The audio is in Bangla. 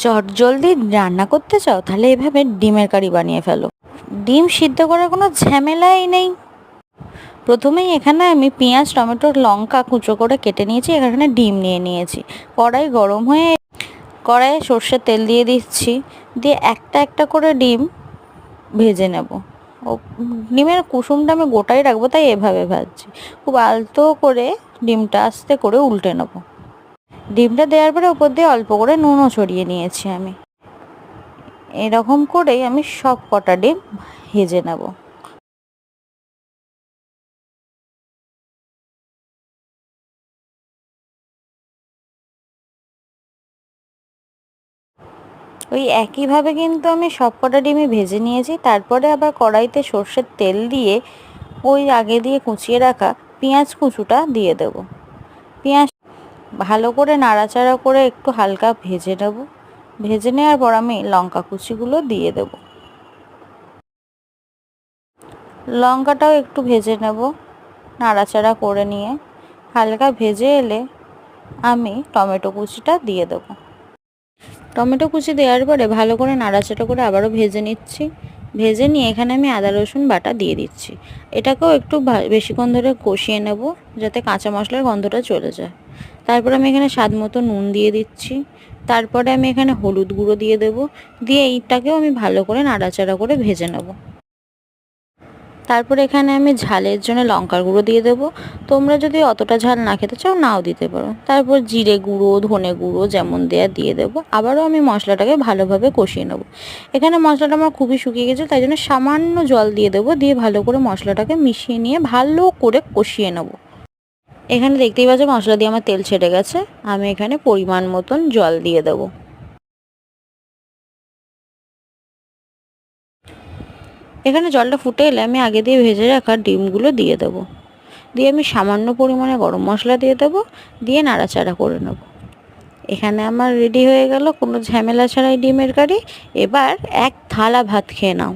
চটজলদি রান্না করতে চাও তাহলে এভাবে ডিমের কারি বানিয়ে ফেলো। ডিম সিদ্ধ করার কোনো ঝামেলাই নেই। প্রথমেই এখানে আমি পেঁয়াজ, টমেটো, লঙ্কা কুচো করে কেটে নিয়েছি। এখানে ডিম নিয়ে নিয়েছি। কড়াই গরম হয়ে কড়াইয়ে সর্ষের তেল দিয়ে দিচ্ছি। দিয়ে একটা একটা করে ডিম ভেজে নেব। ও ডিমের কুসুমটা আমি গোটাই রাখবো, তাই এভাবে ভাজছি। খুব আলতো করে ডিমটা আস্তে করে উল্টে নেব। ডিমটা দেওয়ার পরে উপর দিয়ে অল্প করে নুনও ছড়িয়ে নিয়েছি আমি। এরকম করেই আমি সব কটা ডিম ভেজে নেব। ওই একইভাবে কিন্তু আমি সব কটা ডিমই ভেজে নিয়েছি। তারপরে আবার কড়াইতে সর্ষের তেল দিয়ে ওই আগে দিয়ে কুচিয়ে রাখা পেঁয়াজ কুচুটা দিয়ে দেব। পেঁয়াজ ভালো করে নাড়াচাড়া করে একটু হালকা ভেজে নেব। ভেজে নেওয়ার পর আমি লঙ্কা কুচিগুলো দিয়ে দেব। লঙ্কাটাও একটু ভেজে নেব নাড়াচাড়া করে নিয়ে। হালকা ভেজে এলে আমি টমেটো কুচিটা দিয়ে দেবো। টমেটো কুচি দেওয়ার পরে ভালো করে নাড়াচাড়া করে আবারও ভেজে নিচ্ছি। ভেজে নিয়ে এখানে আমি আদা রসুন বাটা দিয়ে দিচ্ছি। এটাকেও একটু বেশিক্ষণ ধরে কষিয়ে নেব যাতে কাঁচা মশলার গন্ধটা চলে যায়। তারপর আমি এখানে স্বাদ মতো নুন দিয়ে দিচ্ছি। তারপরে আমি এখানে হলুদ গুঁড়ো দিয়ে দেব। দিয়ে এইটাকেও আমি ভালো করে নাড়াচাড়া করে ভেজে নেব। তারপর এখানে আমি ঝালের জন্য লঙ্কার গুঁড়ো দিয়ে দেবো। তোমরা যদি অতটা ঝাল না খেতে চাও নাও দিতে পারো। তারপর জিরে গুঁড়ো, ধনে গুঁড়ো যেমন দেয়া দিয়ে দেবো। আবারও আমি মশলাটাকে ভালোভাবে কষিয়ে নেব। এখানে মশলাটা আমার খুবই শুকিয়ে গেছে, তাই জন্য সামান্য জল দিয়ে দেবো। দিয়ে ভালো করে মশলাটাকে মিশিয়ে নিয়ে ভালো করে কষিয়ে নেব। এখানে দেখতেই পাচ্ছ মশলা দিয়ে আমার তেল ছেড়ে গেছে। আমি এখানে পরিমাণ মতন জল দিয়ে দেবো। এখানে জলটা ফুটে এলে আমি আগে দিয়ে ভেজে রাখা ডিমগুলো দিয়ে দেবো। দিয়ে আমি সামান্য পরিমাণে গরম মশলা দিয়ে দেবো। দিয়ে নাড়াচাড়া করে নেব। এখানে আমার রেডি হয়ে গেল কোনো ঝামেলা ছাড়াই ডিমের কারি। এবার এক থালা ভাত খেয়ে নাও।